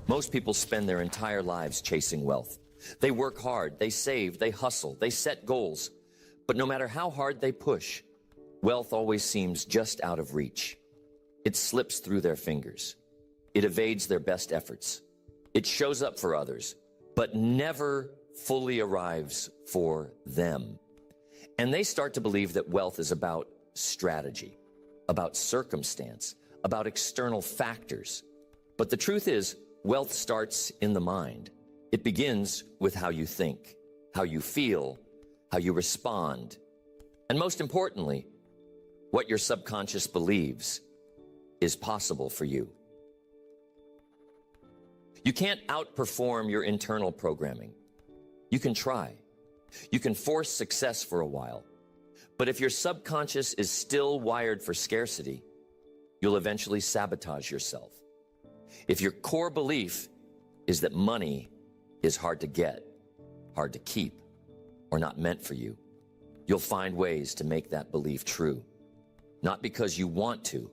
Most people spend their entire lives chasing wealth. They work hard, they save, they hustle, they set goals. But no matter how hard they push, wealth always seems just out of reach. It slips through their fingers. It evades their best efforts. It shows up for others, but never fully arrives for them. And they start to believe that wealth is about strategy, about circumstance, about external factors. But the truth is, wealth starts in the mind. It begins with how you think, how you feel, how you respond, and most importantly, what your subconscious believes is possible for you. You can't outperform your internal programming. You can try. You can force success for a while. But if your subconscious is still wired for scarcity, you'll eventually sabotage yourself. If your core belief is that money is hard to get, hard to keep, or not meant for you, you'll find ways to make that belief true. Not because you want to,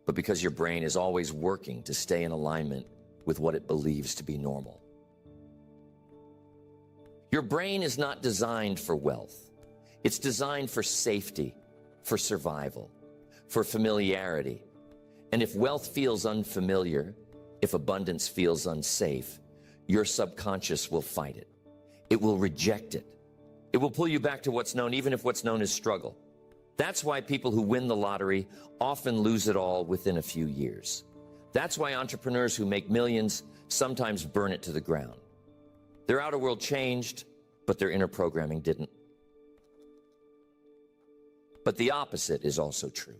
but because your brain is always working to stay in alignment with what it believes to be normal. Your brain is not designed for wealth. It's designed for safety, for survival, for familiarity. And if wealth feels unfamiliar, if abundance feels unsafe, your subconscious will fight it. It will reject it. It will pull you back to what's known, even if what's known is struggle. That's why people who win the lottery often lose it all within a few years. That's why entrepreneurs who make millions sometimes burn it to the ground. Their outer world changed, but their inner programming didn't. But the opposite is also true.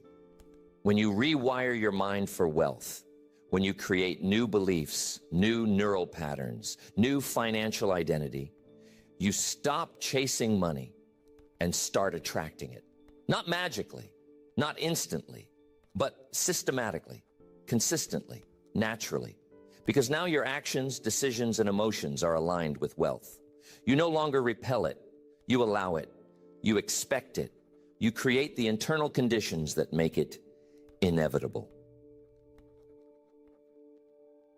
When you rewire your mind for wealth, when you create new beliefs, new neural patterns, new financial identity, you stop chasing money and start attracting it. Not magically, not instantly, but systematically, consistently, naturally. Because now your actions, decisions, and emotions are aligned with wealth. You no longer repel it, you allow it, you expect it, you create the internal conditions that make it inevitable.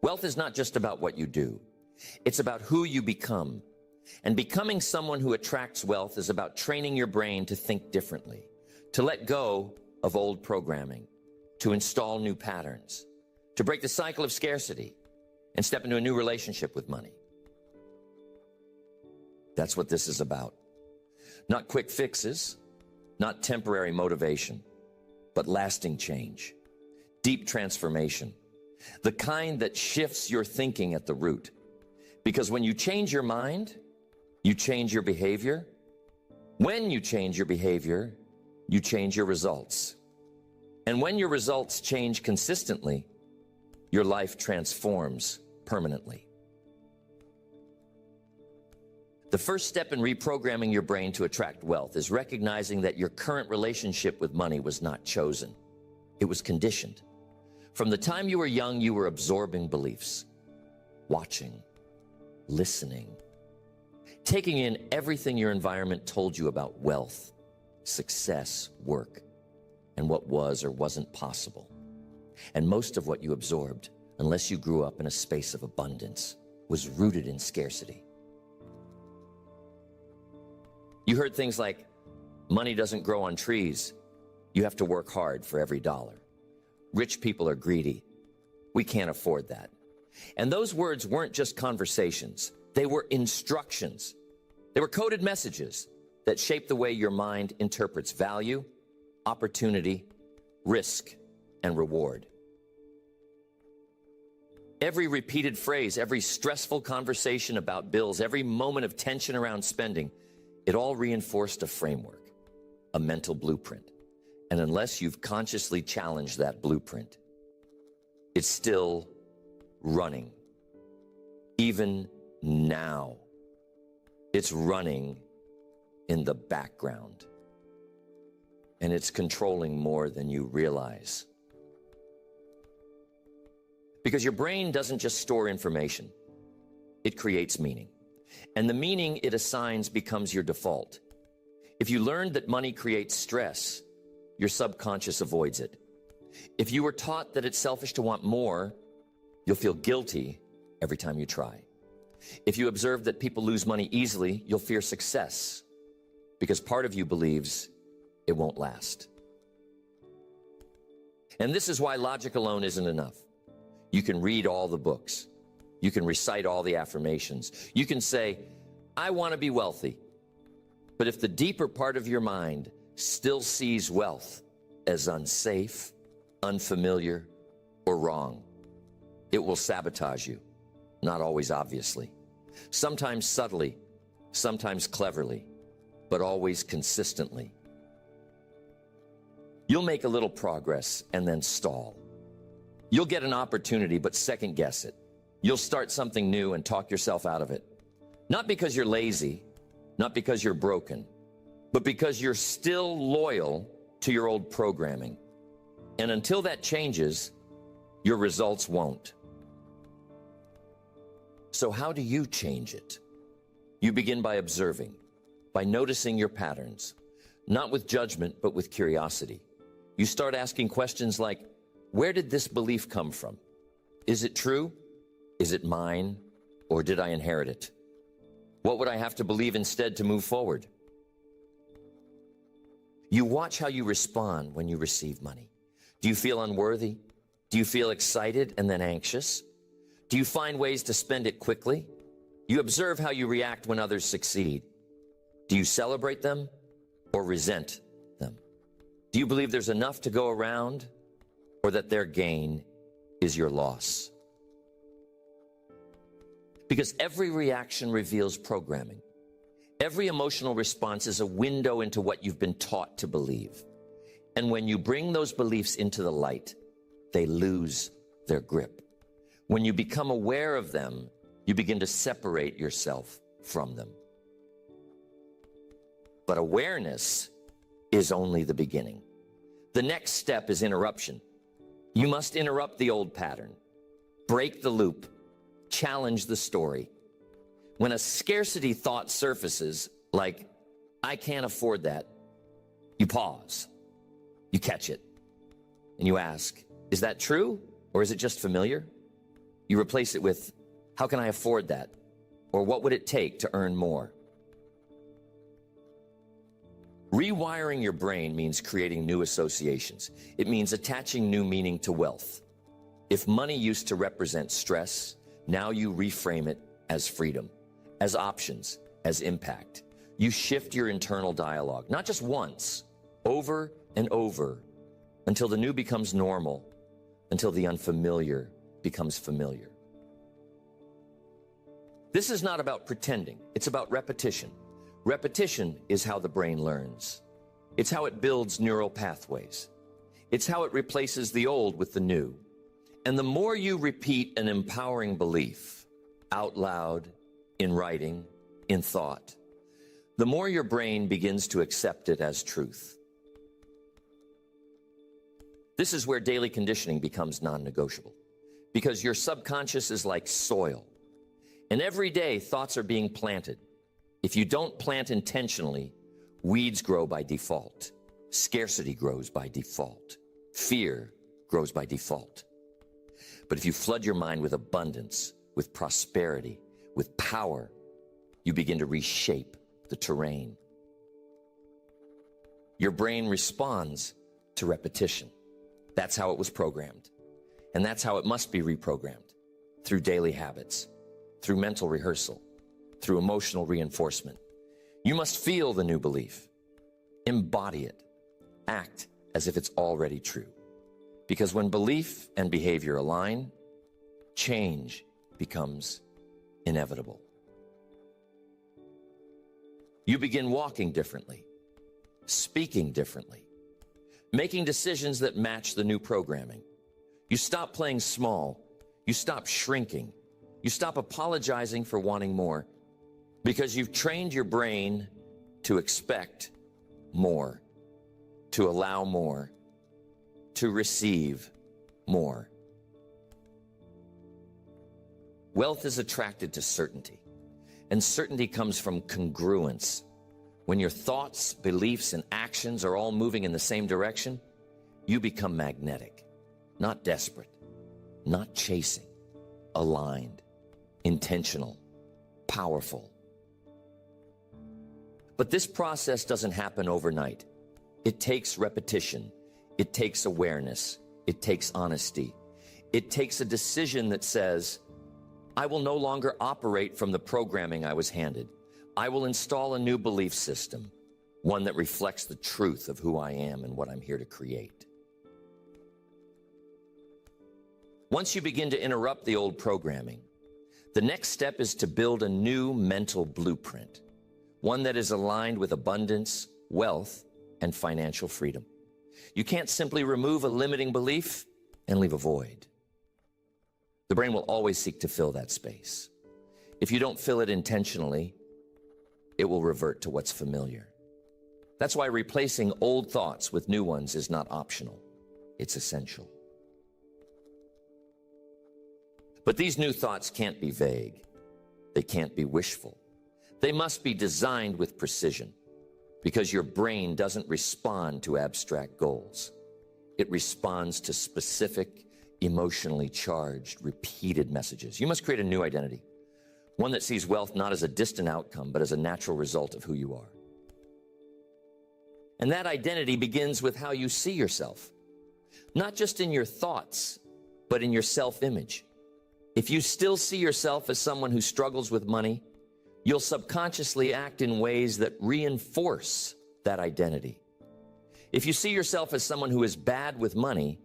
Wealth is not just about what you do, it's about who you become. And becoming someone who attracts wealth is about training your brain to think differently, to let go of old programming, to install new patterns, to break the cycle of scarcity, and step into a new relationship with money. That's what this is about. Not quick fixes, not temporary motivation, but lasting change, deep transformation, the kind that shifts your thinking at the root. Because when you change your mind, you change your behavior. When you change your behavior, you change your results. And when your results change consistently, your life transforms permanently. The first step in reprogramming your brain to attract wealth is recognizing that your current relationship with money was not chosen. It was conditioned. From the time you were young, you were absorbing beliefs, watching, listening, taking in everything your environment told you about wealth, success, work, and what was or wasn't possible. And most of what you absorbed, unless you grew up in a space of abundance, was rooted in scarcity. You heard things like, money doesn't grow on trees. You have to work hard for every dollar. Rich people are greedy. We can't afford that. And those words weren't just conversations. They were instructions. They were coded messages that shape the way your mind interprets value, opportunity, risk, and reward. Every repeated phrase, every stressful conversation about bills, every moment of tension around spending, it all reinforced a framework, a mental blueprint. And unless you've consciously challenged that blueprint, it's still running. Even now, it's running in the background. And it's controlling more than you realize. Because your brain doesn't just store information, it creates meaning. And the meaning it assigns becomes your default. If you learned that money creates stress, your subconscious avoids it. If you were taught that it's selfish to want more, you'll feel guilty every time you try. If you observe that people lose money easily, you'll fear success because part of you believes it won't last. And this is why logic alone isn't enough. You can read all the books. You can recite all the affirmations. You can say, I want to be wealthy. But if the deeper part of your mind still sees wealth as unsafe, unfamiliar, or wrong, it will sabotage you, not always obviously. Sometimes subtly, sometimes cleverly, but always consistently. You'll make a little progress and then stall. You'll get an opportunity, but second guess it. You'll start something new and talk yourself out of it. Not because you're lazy, not because you're broken, but because you're still loyal to your old programming. And until that changes, your results won't. So how do you change it? You begin by observing, by noticing your patterns, not with judgment, but with curiosity. You start asking questions like, where did this belief come from? Is it true? Is it mine? Or did I inherit it? What would I have to believe instead to move forward? You watch how you respond when you receive money. Do you feel unworthy? Do you feel excited and then anxious? Do you find ways to spend it quickly? You observe how you react when others succeed. Do you celebrate them or resent them? Do you believe there's enough to go around or that their gain is your loss? Because every reaction reveals programming. Every emotional response is a window into what you've been taught to believe. And when you bring those beliefs into the light, they lose their grip. When you become aware of them, you begin to separate yourself from them. But awareness is only the beginning. The next step is interruption. You must interrupt the old pattern, break the loop, challenge the story. When a scarcity thought surfaces, like, I can't afford that, you pause, you catch it, and you ask, is that true, or is it just familiar? You replace it with, how can I afford that? Or what would it take to earn more? Rewiring your brain means creating new associations. It means attaching new meaning to wealth. If money used to represent stress, now you reframe it as freedom, as options, as impact. You shift your internal dialogue, not just once, over and over, until the new becomes normal, until the unfamiliar becomes familiar. This is not about pretending, it's about repetition. Repetition is how the brain learns. It's how it builds neural pathways. It's how it replaces the old with the new. And the more you repeat an empowering belief, out loud, in writing, in thought, the more your brain begins to accept it as truth. This is where daily conditioning becomes non-negotiable, because your subconscious is like soil, and every day thoughts are being planted. If you don't plant intentionally, weeds grow by default, scarcity grows by default, fear grows by default. But if you flood your mind with abundance, with prosperity, with power, you begin to reshape the terrain. Your brain responds to repetition. That's how it was programmed. And that's how it must be reprogrammed, through daily habits, through mental rehearsal, through emotional reinforcement. You must feel the new belief, embody it, act as if it's already true. Because when belief and behavior align, change becomes inevitable. You begin walking differently, speaking differently, making decisions that match the new programming. You stop playing small, you stop shrinking, you stop apologizing for wanting more, because you've trained your brain to expect more, to allow more, to receive more. Wealth is attracted to certainty, and certainty comes from congruence. When your thoughts, beliefs, and actions are all moving in the same direction, you become magnetic, not desperate, not chasing, aligned. intentional, powerful. But this process doesn't happen overnight. It takes repetition. It takes awareness. It takes honesty. It takes a decision that says, I will no longer operate from the programming I was handed. I will install a new belief system, one that reflects the truth of who I am and what I'm here to create. Once you begin to interrupt the old programming, the next step is to build a new mental blueprint, one that is aligned with abundance, wealth, and financial freedom. You can't simply remove a limiting belief and leave a void. The brain will always seek to fill that space. If you don't fill it intentionally, it will revert to what's familiar. That's why replacing old thoughts with new ones is not optional. It's essential. But these new thoughts can't be vague. They can't be wishful. They must be designed with precision, because your brain doesn't respond to abstract goals. It responds to specific, emotionally charged, repeated messages. You must create a new identity, one that sees wealth not as a distant outcome, but as a natural result of who you are. And that identity begins with how you see yourself, not just in your thoughts, but in your self-image. If you still see yourself as someone who struggles with money, you'll subconsciously act in ways that reinforce that identity. If you see yourself as someone who is bad with money,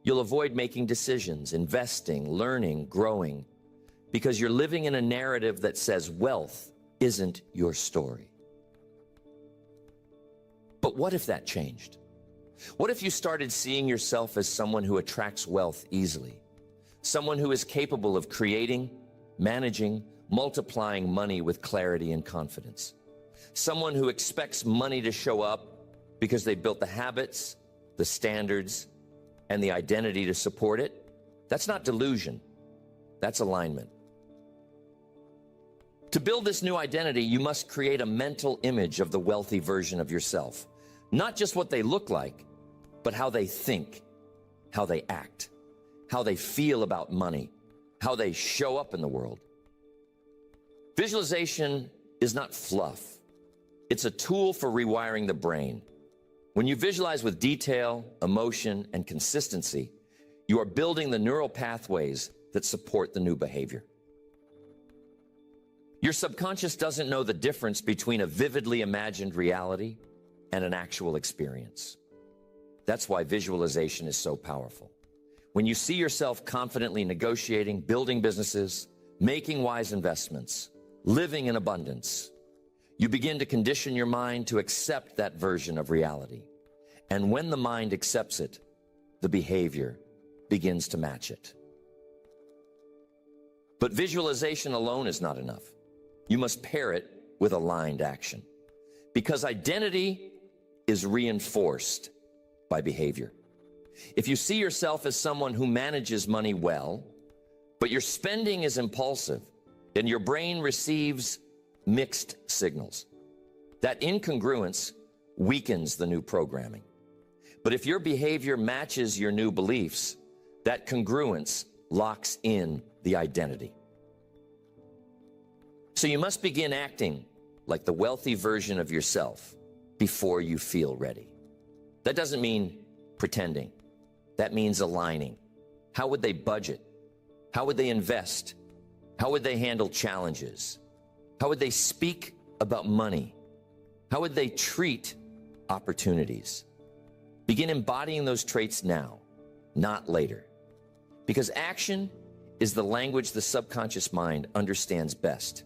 you'll avoid making decisions, investing, learning, growing, because you're living in a narrative that says wealth isn't your story. But what if that changed? What if you started seeing yourself as someone who attracts wealth easily? Someone who is capable of creating, managing, multiplying money with clarity and confidence. Someone who expects money to show up because they built the habits, the standards, and the identity to support it. That's not delusion. That's alignment. To build this new identity, you must create a mental image of the wealthy version of yourself. Not just what they look like, but how they think, how they act, how they feel about money, how they show up in the world. Visualization is not fluff. It's a tool for rewiring the brain. When you visualize with detail, emotion, and consistency, you are building the neural pathways that support the new behavior. Your subconscious doesn't know the difference between a vividly imagined reality and an actual experience. That's why visualization is so powerful. When you see yourself confidently negotiating, building businesses, making wise investments, living in abundance, you begin to condition your mind to accept that version of reality. And when the mind accepts it, the behavior begins to match it. But visualization alone is not enough. You must pair it with aligned action, because identity is reinforced by behavior. If you see yourself as someone who manages money well, but your spending is impulsive, then your brain receives mixed signals. That incongruence weakens the new programming. But if your behavior matches your new beliefs, that congruence locks in the identity. So you must begin acting like the wealthy version of yourself before you feel ready. That doesn't mean pretending. That means aligning. How would they budget? How would they invest? How would they handle challenges? How would they speak about money? How would they treat opportunities? Begin embodying those traits now, not later. Because action is the language the subconscious mind understands best.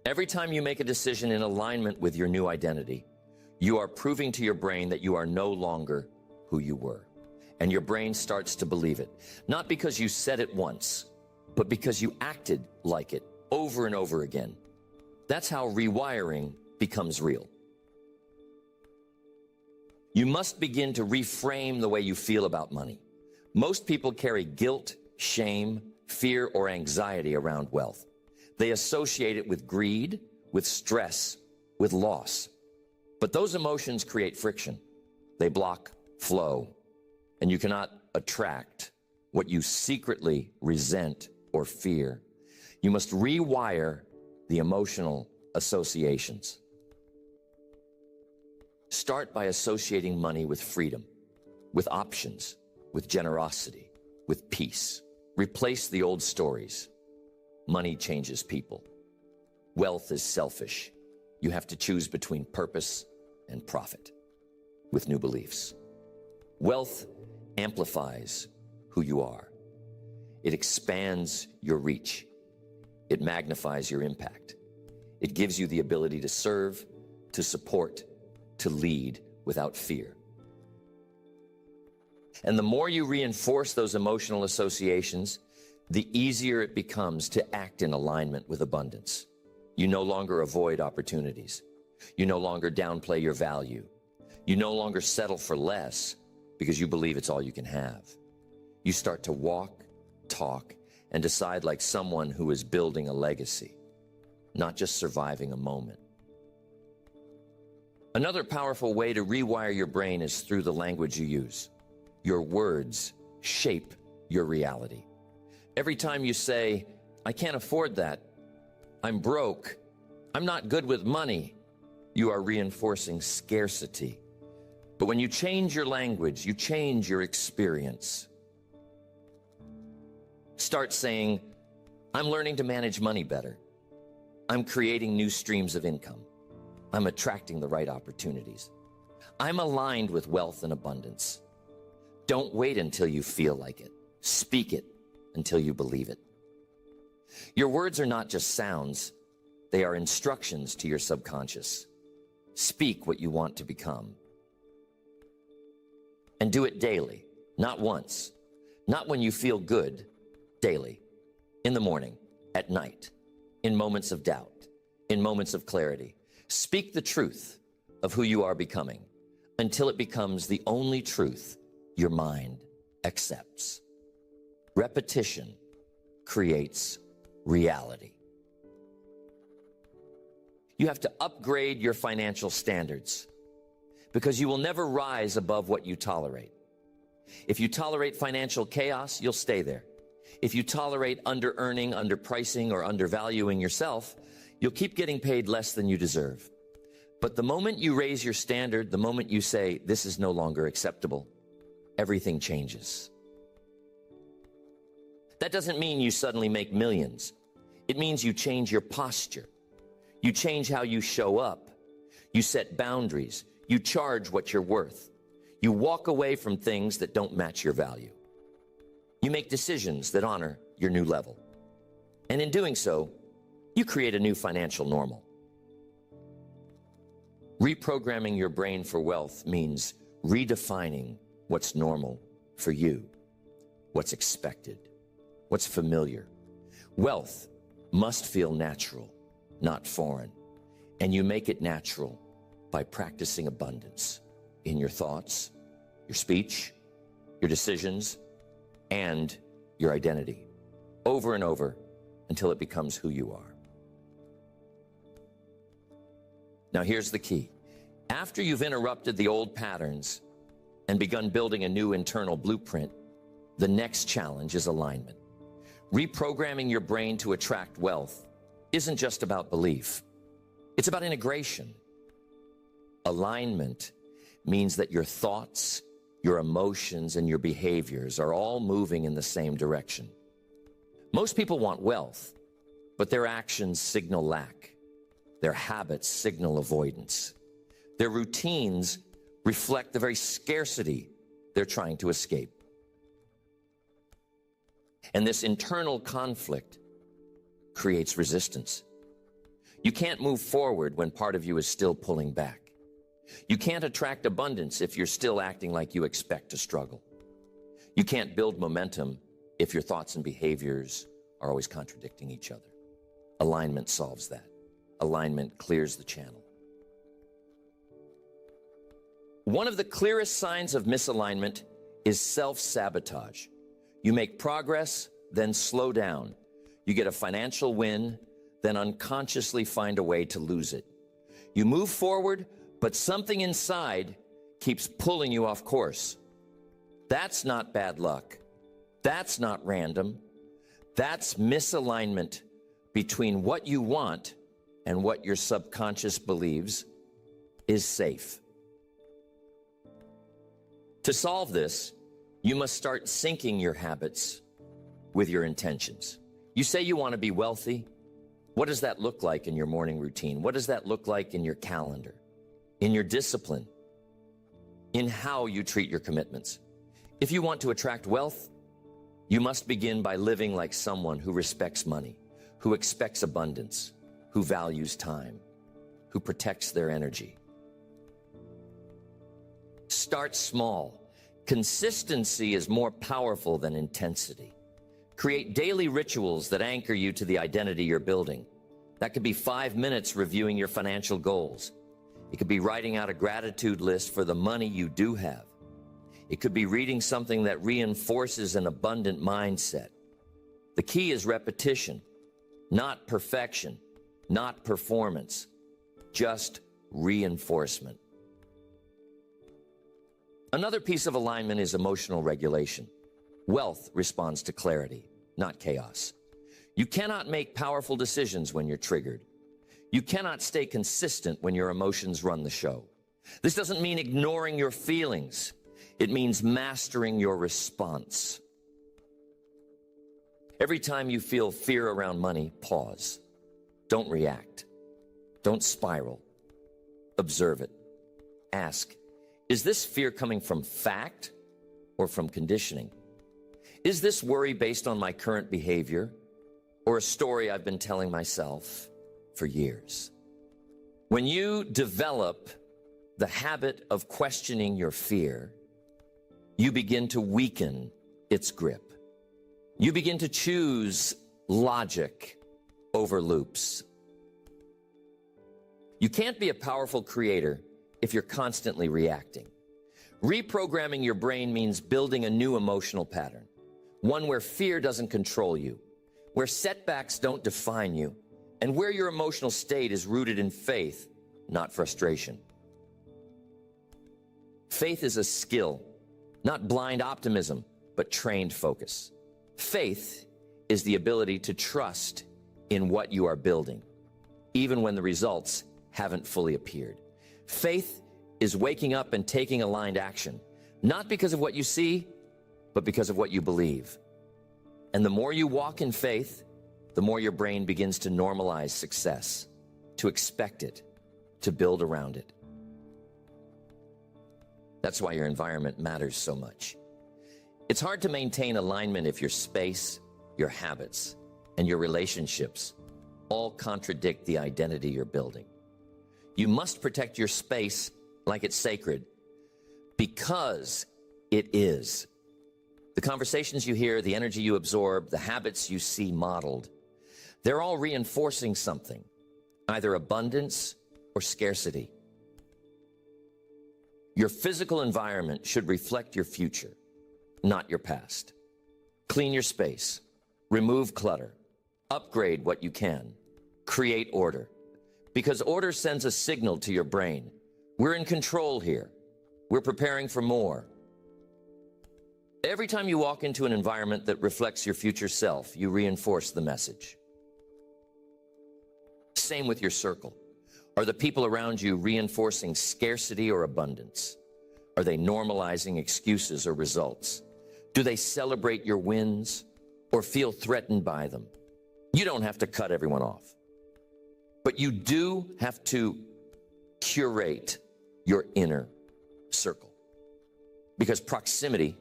Every time you make a decision in alignment with your new identity, you are proving to your brain that you are no longer who you were. And your brain starts to believe it. Not because you said it once, but because you acted like it over and over again. That's how rewiring becomes real. You must begin to reframe the way you feel about money. Most people carry guilt, shame, fear, or anxiety around wealth. They associate it with greed, with stress, with loss. But those emotions create friction. They block flow, and you cannot attract what you secretly resent or fear. You must rewire the emotional associations. Start by associating money with freedom, with options, with generosity, with peace. Replace the old stories. Money changes people. Wealth is selfish. You have to choose between purpose and profit with new beliefs. Wealth amplifies who you are. It expands your reach. It magnifies your impact. It gives you the ability to serve, to support, to lead without fear. And the more you reinforce those emotional associations, the easier it becomes to act in alignment with abundance. You no longer avoid opportunities. You no longer downplay your value. You no longer settle for less because you believe it's all you can have. You start to walk, talk, and decide like someone who is building a legacy, not just surviving a moment. Another powerful way to rewire your brain is through the language you use. Your words shape your reality. Every time you say, "I can't afford that," "I'm broke," "I'm not good with money," you are reinforcing scarcity. But when you change your language, you change your experience. Start saying, "I'm learning to manage money better. I'm creating new streams of income. I'm attracting the right opportunities. I'm aligned with wealth and abundance." Don't wait until you feel like it. Speak it until you believe it. Your words are not just sounds. They are instructions to your subconscious. Speak what you want to become. And do it daily, not once, not when you feel good, daily, in the morning, at night, in moments of doubt, in moments of clarity. Speak the truth of who you are becoming until it becomes the only truth your mind accepts. Repetition creates reality. You have to upgrade your financial standards because you will never rise above what you tolerate. If you tolerate financial chaos, you'll stay there. If you tolerate under-earning, underpricing, or undervaluing yourself, you'll keep getting paid less than you deserve. But the moment you raise your standard, the moment you say, "This is no longer acceptable," everything changes. That doesn't mean you suddenly make millions. It means you change your posture. You change how you show up. You set boundaries. You charge what you're worth. You walk away from things that don't match your value. You make decisions that honor your new level. And in doing so, you create a new financial normal. Reprogramming your brain for wealth means redefining what's normal for you, what's expected, what's familiar. Wealth must feel natural, not foreign. And you make it natural by practicing abundance in your thoughts, your speech, your decisions, and your identity, over and over until it becomes who you are. Now here's the key. After you've interrupted the old patterns and begun building a new internal blueprint, the next challenge is alignment. Reprogramming your brain to attract wealth isn't just about belief. It's about integration. Alignment means that your thoughts, your emotions, and your behaviors are all moving in the same direction. Most people want wealth, but their actions signal lack. Their habits signal avoidance. Their routines reflect the very scarcity they're trying to escape. And this internal conflict creates resistance. You can't move forward when part of you is still pulling back. You can't attract abundance if you're still acting like you expect to struggle. You can't build momentum if your thoughts and behaviors are always contradicting each other. Alignment solves that. Alignment clears the channel. One of the clearest signs of misalignment is self-sabotage. You make progress, then slow down. You get a financial win, then unconsciously find a way to lose it. You move forward, but something inside keeps pulling you off course. That's not bad luck. That's not random. That's misalignment between what you want and what your subconscious believes is safe. To solve this, you must start syncing your habits with your intentions. You say you want to be wealthy. What does that look like in your morning routine? What does that look like in your calendar, in your discipline, in how you treat your commitments? If you want to attract wealth, you must begin by living like someone who respects money, who expects abundance, who values time, who protects their energy. Start small. Consistency is more powerful than intensity. Create daily rituals that anchor you to the identity you're building. That could be 5 minutes reviewing your financial goals. It could be writing out a gratitude list for the money you do have. It could be reading something that reinforces an abundant mindset. The key is repetition, not perfection, not performance, just reinforcement. Another piece of alignment is emotional regulation. Wealth responds to clarity, not chaos. You cannot make powerful decisions when you're triggered. You cannot stay consistent when your emotions run the show. This doesn't mean ignoring your feelings. It means mastering your response. Every time you feel fear around money, pause. Don't react. Don't spiral. Observe it. Ask, is this fear coming from fact or from conditioning? Is this worry based on my current behavior or a story I've been telling myself for years? When you develop the habit of questioning your fear, you begin to weaken its grip. You begin to choose logic over loops. You can't be a powerful creator if you're constantly reacting. Reprogramming your brain means building a new emotional pattern, one where fear doesn't control you, where setbacks don't define you, and where your emotional state is rooted in faith, not frustration. Faith is a skill, not blind optimism, but trained focus. Faith is the ability to trust in what you are building, even when the results haven't fully appeared. Faith is waking up and taking aligned action, not because of what you see, but because of what you believe. And the more you walk in faith, the more your brain begins to normalize success, to expect it, to build around it. That's why your environment matters so much. It's hard to maintain alignment if your space, your habits, and your relationships all contradict the identity you're building. You must protect your space like it's sacred, because it is. The conversations you hear, the energy you absorb, the habits you see modeled, they're all reinforcing something, either abundance or scarcity. Your physical environment should reflect your future, not your past. Clean your space, remove clutter, upgrade what you can, create order. Because order sends a signal to your brain. We're in control here. We're preparing for more. Every time you walk into an environment that reflects your future self, you reinforce the message. Same with your circle. Are the people around you reinforcing scarcity or abundance? Are they normalizing excuses or results? Do they celebrate your wins or feel threatened by them? You don't have to cut everyone off, but you do have to curate your inner circle, because proximity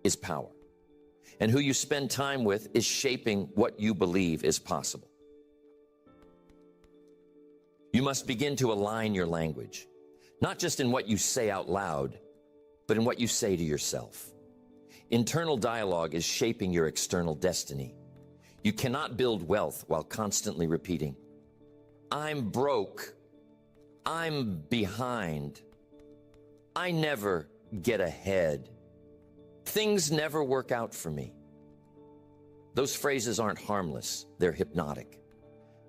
is power, and who you spend time with is shaping what you believe is possible. You must begin to align your language, not just in what you say out loud, but in what you say to yourself. Internal dialogue is shaping your external destiny. You cannot build wealth while constantly repeating, I'm broke, I'm behind, I never get ahead, things never work out for me. Those phrases aren't harmless, they're hypnotic.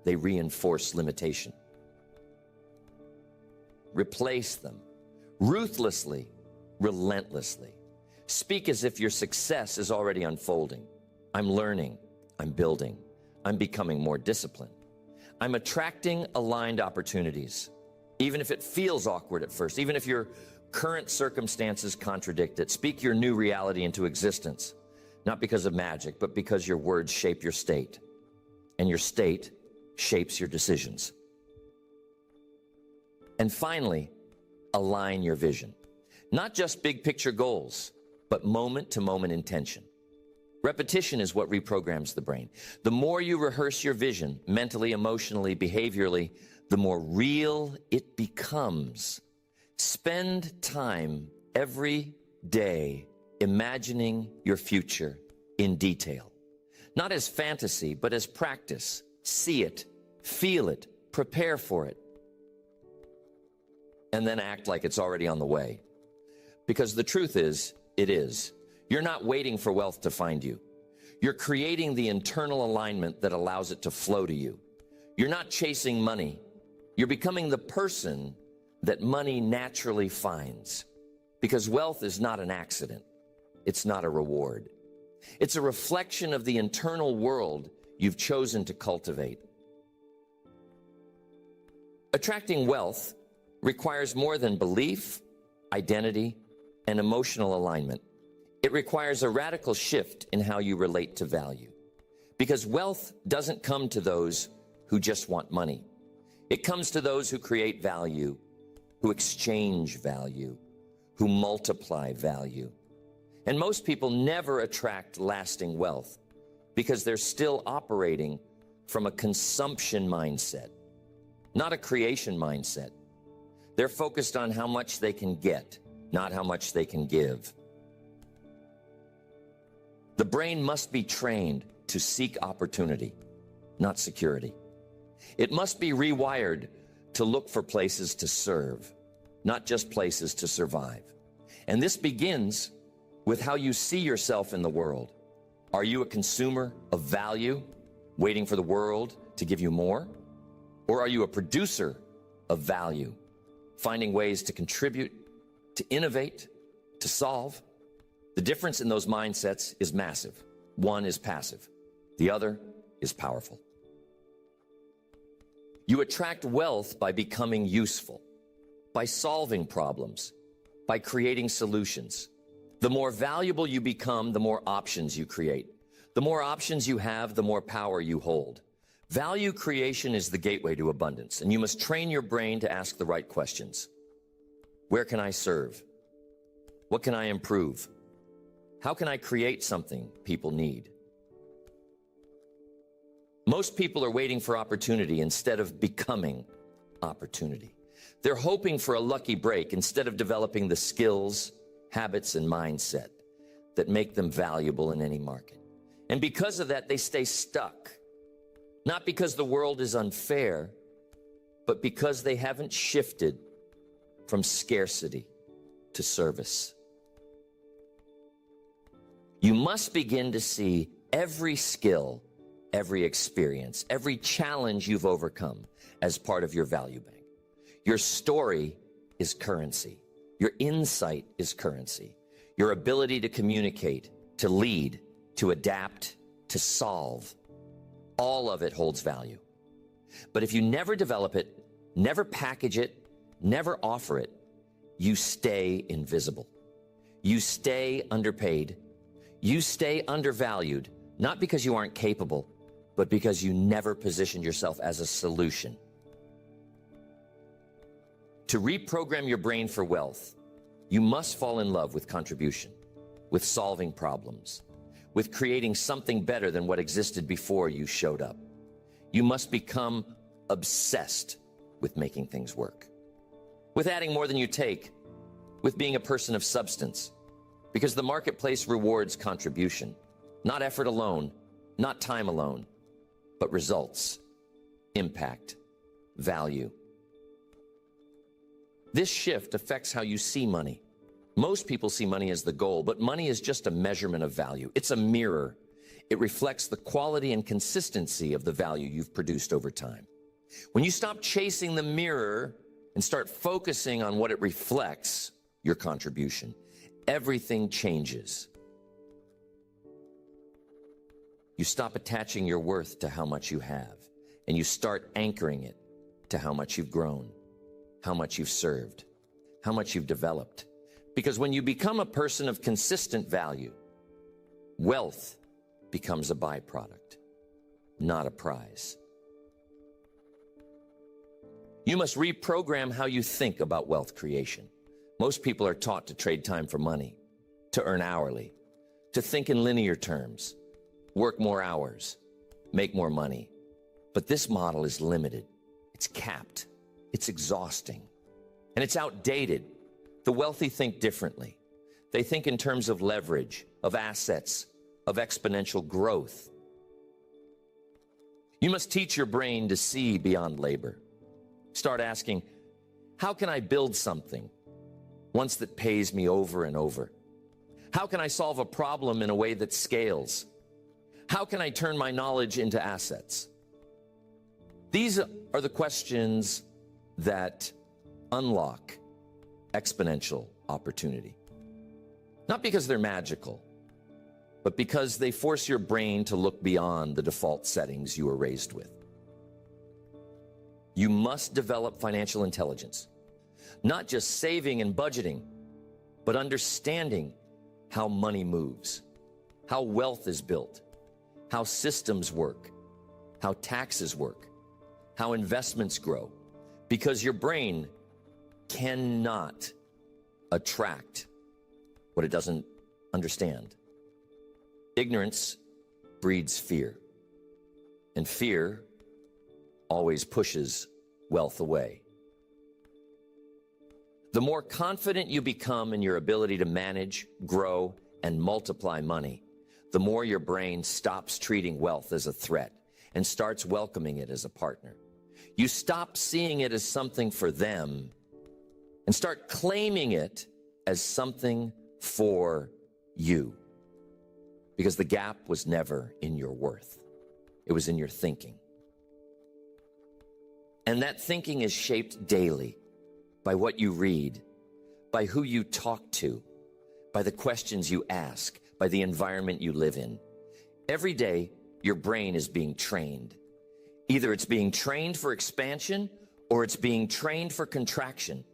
They reinforce limitation. Replace them ruthlessly, relentlessly. Speak as if your success is already unfolding. I'm learning, I'm building. I'm becoming more disciplined. I'm attracting aligned opportunities, even if it feels awkward at first, even if your current circumstances contradict it. Speak your new reality into existence, not because of magic, but because your words shape your state, and your state shapes your decisions. And finally, align your vision. Not just big picture goals, but moment-to-moment intention. Repetition is what reprograms the brain. The more you rehearse your vision, mentally, emotionally, behaviorally, the more real it becomes. Spend time every day imagining your future in detail. Not as fantasy, but as practice. See it, feel it, prepare for it, and then act like it's already on the way. Because the truth is, it is. You're not waiting for wealth to find you. You're creating the internal alignment that allows it to flow to you. You're not chasing money. You're becoming the person that money naturally finds. Because wealth is not an accident. It's not a reward. It's a reflection of the internal world you've chosen to cultivate. Attracting wealth requires more than belief, identity, and emotional alignment. It requires a radical shift in how you relate to value. Because wealth doesn't come to those who just want money. It comes to those who create value, who exchange value, who multiply value. And most people never attract lasting wealth because they're still operating from a consumption mindset, not a creation mindset. They're focused on how much they can get, not how much they can give. The brain must be trained to seek opportunity, not security. It must be rewired to look for places to serve, not just places to survive. And this begins with how you see yourself in the world. Are you a consumer of value, waiting for the world to give you more? Or are you a producer of value, finding ways to contribute, to innovate, to solve? The difference in those mindsets is massive. One is passive. The other is powerful. You attract wealth by becoming useful, by solving problems, by creating solutions. The more valuable you become, the more options you create. The more options you have, the more power you hold. Value creation is the gateway to abundance, and you must train your brain to ask the right questions. Where can I serve? What can I improve? How can I create something people need? Most people are waiting for opportunity instead of becoming opportunity. They're hoping for a lucky break instead of developing the skills, habits, and mindset that make them valuable in any market. And because of that, they stay stuck. Not because the world is unfair, but because they haven't shifted from scarcity to service. You must begin to see every skill, every experience, every challenge you've overcome as part of your value bank. Your story is currency. Your insight is currency. Your ability to communicate, to lead, to adapt, to solve, all of it holds value. But if you never develop it, never package it, never offer it, you stay invisible. You stay underpaid. You stay undervalued, not because you aren't capable, but because you never positioned yourself as a solution. To reprogram your brain for wealth, you must fall in love with contribution, with solving problems, with creating something better than what existed before you showed up. You must become obsessed with making things work, with adding more than you take, with being a person of substance, because the marketplace rewards contribution, not effort alone, not time alone, but results, impact, value. This shift affects how you see money. Most people see money as the goal, but money is just a measurement of value. It's a mirror. It reflects the quality and consistency of the value you've produced over time. When you stop chasing the mirror and start focusing on what it reflects, your contribution, everything changes. You stop attaching your worth to how much you have, and you start anchoring it to how much you've grown, how much you've served, how much you've developed. Because when you become a person of consistent value, wealth becomes a byproduct, not a prize. You must reprogram how you think about wealth creation. Most people are taught to trade time for money, to earn hourly, to think in linear terms, work more hours, make more money. But this model is limited, it's capped, it's exhausting, and it's outdated. The wealthy think differently. They think in terms of leverage, of assets, of exponential growth. You must teach your brain to see beyond labor. Start asking, how can I build something once that pays me over and over? How can I solve a problem in a way that scales? How can I turn my knowledge into assets? These are the questions that unlock exponential opportunity. Not because they're magical, but because they force your brain to look beyond the default settings you were raised with. You must develop financial intelligence, not just saving and budgeting, but understanding how money moves, how wealth is built, how systems work, how taxes work, how investments grow, because your brain cannot attract what it doesn't understand. Ignorance breeds fear, and fear always pushes wealth away. The more confident you become in your ability to manage, grow, and multiply money, the more your brain stops treating wealth as a threat and starts welcoming it as a partner. You stop seeing it as something for them and start claiming it as something for you. Because the gap was never in your worth. It was in your thinking. And that thinking is shaped daily by what you read, by who you talk to, by the questions you ask, by the environment you live in. Every day, your brain is being trained. Either it's being trained for expansion or it's being trained for contraction.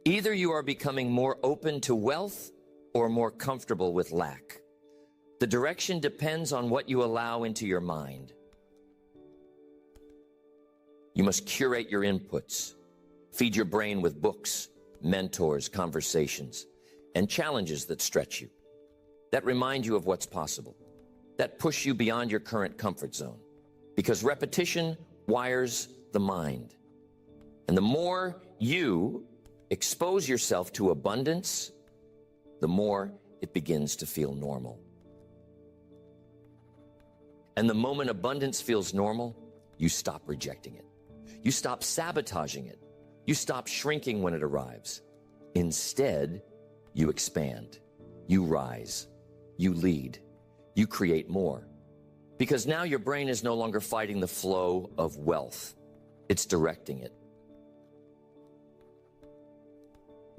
Either you are becoming more open to wealth or more comfortable with lack. The direction depends on what you allow into your mind. You must curate your inputs, feed your brain with books, mentors, conversations, and challenges that stretch you, that remind you of what's possible, that push you beyond your current comfort zone. Because repetition wires the mind. And the more you expose yourself to abundance, the more it begins to feel normal. And the moment abundance feels normal, you stop rejecting it. You stop sabotaging it. You stop shrinking when it arrives. Instead, you expand, you rise, you lead, you create more. Because now your brain is no longer fighting the flow of wealth. It's directing it.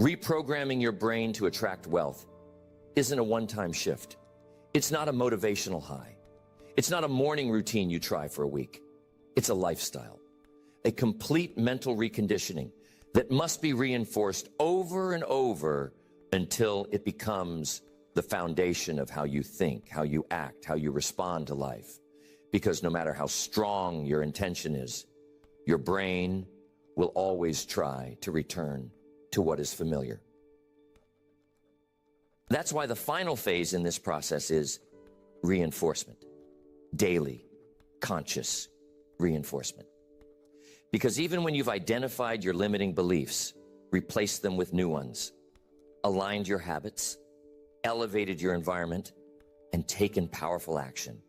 Reprogramming your brain to attract wealth isn't a one-time shift. It's not a motivational high. It's not a morning routine you try for a week. It's a lifestyle, a complete mental reconditioning that must be reinforced over and over until it becomes the foundation of how you think, how you act, how you respond to life. Because no matter how strong your intention is, your brain will always try to return to what is familiar. That's why the final phase in this process is reinforcement. Daily, conscious reinforcement. Because even when you've identified your limiting beliefs, replaced them with new ones, aligned your habits, elevated your environment, and taken powerful action,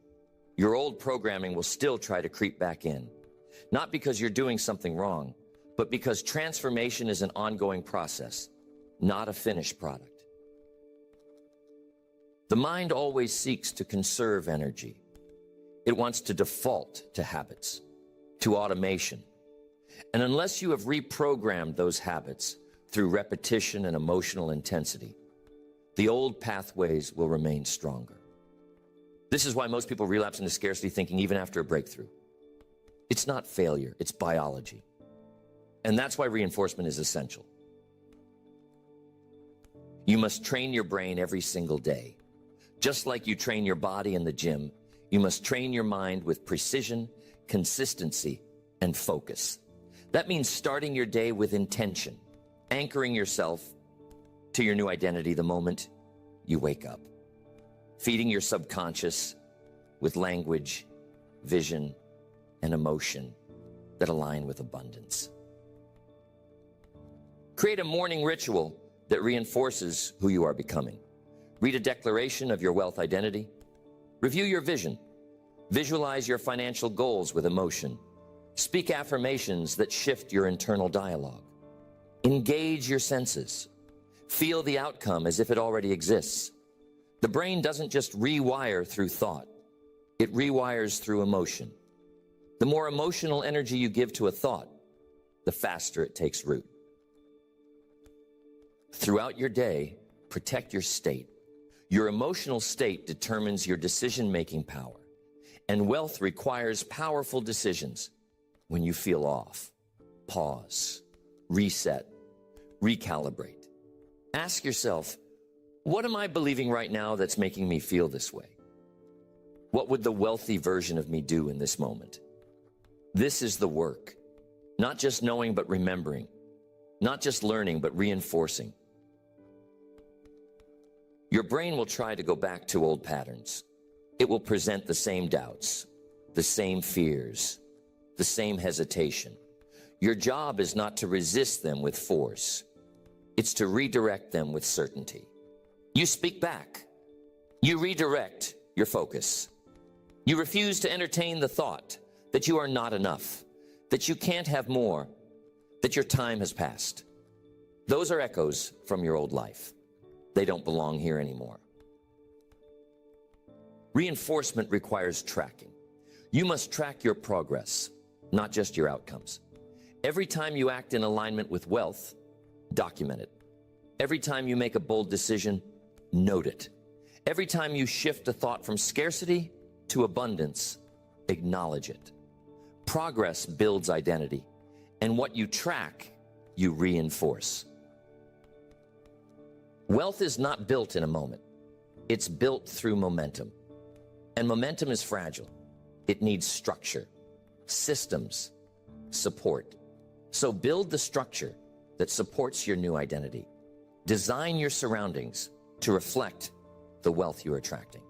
your old programming will still try to creep back in. Not because you're doing something wrong, but because transformation is an ongoing process, not a finished product. The mind always seeks to conserve energy. It wants to default to habits, to automation. And unless you have reprogrammed those habits through repetition and emotional intensity, the old pathways will remain stronger. This is why most people relapse into scarcity thinking even after a breakthrough. It's not failure, it's biology. And that's why reinforcement is essential. You must train your brain every single day. Just like you train your body in the gym, you must train your mind with precision, consistency, and focus. That means starting your day with intention, anchoring yourself to your new identity the moment you wake up, feeding your subconscious with language, vision, and emotion that align with abundance. Create a morning ritual that reinforces who you are becoming. Read a declaration of your wealth identity. Review your vision. Visualize your financial goals with emotion. Speak affirmations that shift your internal dialogue. Engage your senses. Feel the outcome as if it already exists. The brain doesn't just rewire through thought. It rewires through emotion. The more emotional energy you give to a thought, the faster it takes root. Throughout your day, protect your state. Your emotional state determines your decision-making power, and wealth requires powerful decisions. When you feel off, pause, reset, recalibrate. Ask yourself, what am I believing right now that's making me feel this way? What would the wealthy version of me do in this moment? This is the work. Not just knowing, but remembering. Not just learning, but reinforcing. Your brain will try to go back to old patterns. It will present the same doubts, the same fears, the same hesitation. Your job is not to resist them with force. It's to redirect them with certainty. You speak back. You redirect your focus. You refuse to entertain the thought that you are not enough, that you can't have more, that your time has passed. Those are echoes from your old life. They don't belong here anymore. Reinforcement requires tracking. You must track your progress, not just your outcomes. Every time you act in alignment with wealth, document it. Every time you make a bold decision, note it. Every time you shift a thought from scarcity to abundance, acknowledge it. Progress builds identity, and what you track, you reinforce. Wealth is not built in a moment. It's built through momentum. And momentum is fragile. It needs structure, systems, support. So build the structure that supports your new identity. Design your surroundings to reflect the wealth you're attracting.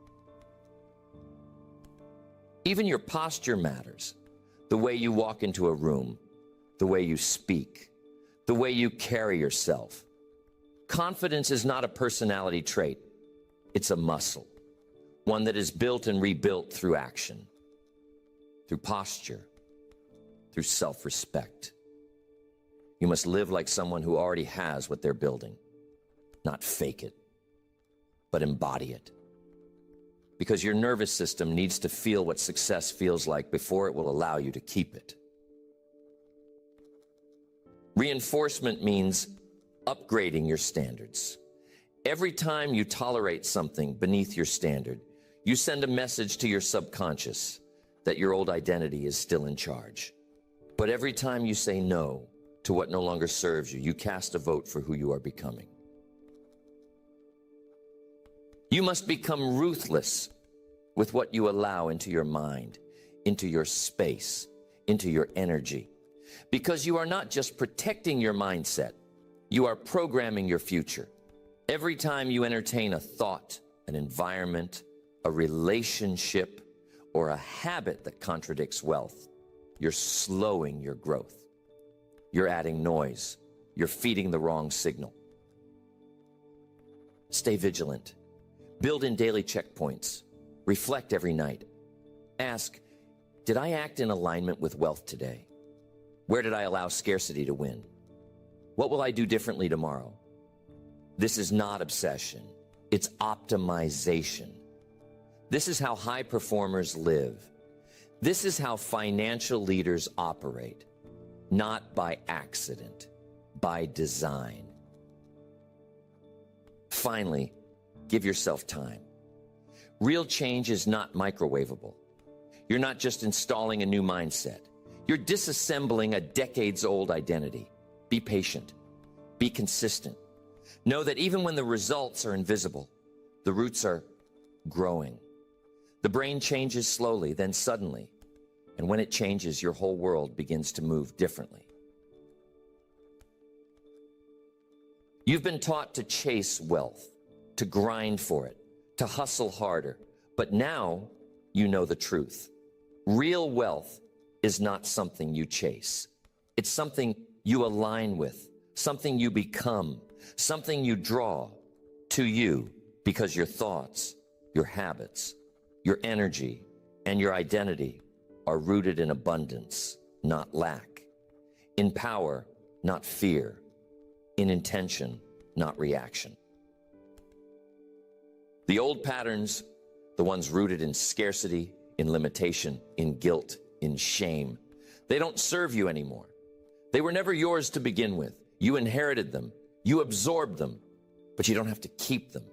Even your posture matters. The way you walk into a room, the way you speak, the way you carry yourself. Confidence is not a personality trait. It's a muscle, one that is built and rebuilt through action, through posture, through self-respect. You must live like someone who already has what they're building, not fake it, but embody it. Because your nervous system needs to feel what success feels like before it will allow you to keep it. Reinforcement means upgrading your standards. Every time you tolerate something beneath your standard, you send a message to your subconscious that your old identity is still in charge. But every time you say no to what no longer serves you, you cast a vote for who you are becoming. You must become ruthless with what you allow into your mind, into your space, into your energy. Because you are not just protecting your mindset, you are programming your future. Every time you entertain a thought, an environment, a relationship, or a habit that contradicts wealth, you're slowing your growth. You're adding noise. You're feeding the wrong signal. Stay vigilant. Build in daily checkpoints. Reflect every night. Ask, did I act in alignment with wealth today? Where did I allow scarcity to win? What will I do differently tomorrow? This is not obsession. It's optimization. This is how high performers live. This is how financial leaders operate. Not by accident, by design. Finally, give yourself time. Real change is not microwavable. You're not just installing a new mindset. You're disassembling a decades-old identity. Be patient. Be consistent. Know that even when the results are invisible, the roots are growing. The brain changes slowly, then suddenly. And when it changes, your whole world begins to move differently. You've been taught to chase wealth, to grind for it, to hustle harder. But now you know the truth. Real wealth is not something you chase. It's something you align with, something you become, something you draw to you because your thoughts, your habits, your energy, and your identity are rooted in abundance, not lack, in power, not fear, in intention, not reaction. The old patterns, the ones rooted in scarcity, in limitation, in guilt, in shame, they don't serve you anymore. They were never yours to begin with. You inherited them, you absorbed them, but you don't have to keep them.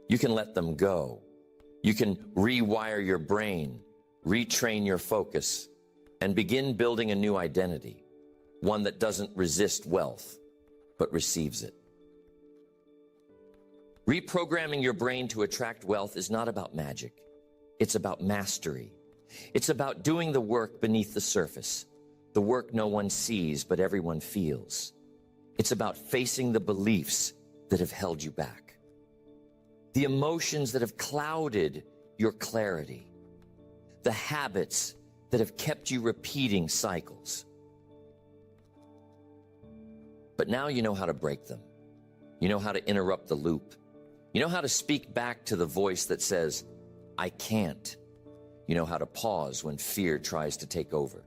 You can let them go. You can rewire your brain, retrain your focus, and begin building a new identity, one that doesn't resist wealth, but receives it. Reprogramming your brain to attract wealth is not about magic. It's about mastery. It's about doing the work beneath the surface, the work no one sees but everyone feels. It's about facing the beliefs that have held you back, the emotions that have clouded your clarity, the habits that have kept you repeating cycles. But now you know how to break them. You know how to interrupt the loop. You know how to speak back to the voice that says, I can't. You know how to pause when fear tries to take over.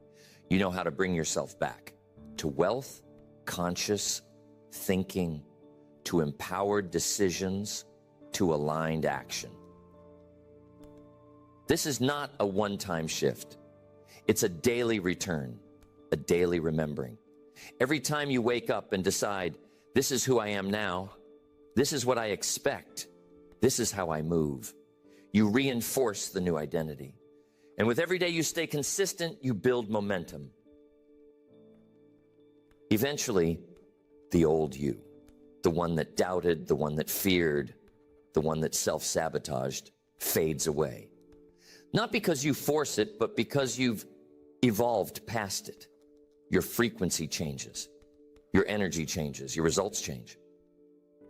You know how to bring yourself back to wealth, conscious thinking, to empowered decisions, to aligned action. This is not a one-time shift. It's a daily return, a daily remembering. Every time you wake up and decide, this is who I am now, this is what I expect, this is how I move, you reinforce the new identity. And with every day you stay consistent, you build momentum. Eventually, the old you, the one that doubted, the one that feared, the one that self-sabotaged, fades away. Not because you force it, but because you've evolved past it. Your frequency changes, your energy changes, your results change.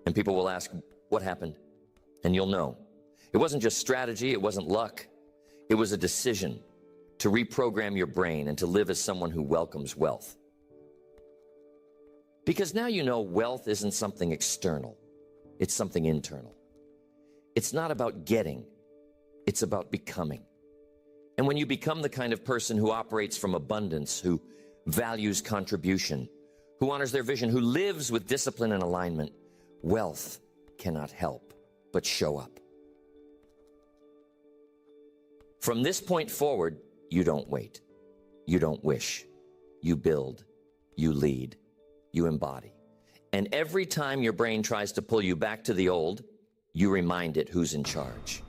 And people will ask, what happened? And you'll know. It wasn't just strategy, it wasn't luck. It was a decision to reprogram your brain and to live as someone who welcomes wealth. Because now you know wealth isn't something external, it's something internal. It's not about getting, it's about becoming. And when you become the kind of person who operates from abundance, who values contribution, who honors their vision, who lives with discipline and alignment, wealth cannot help but show up. From this point forward, you don't wait. You don't wish. You build. You lead. You embody. And every time your brain tries to pull you back to the old, you remind it who's in charge.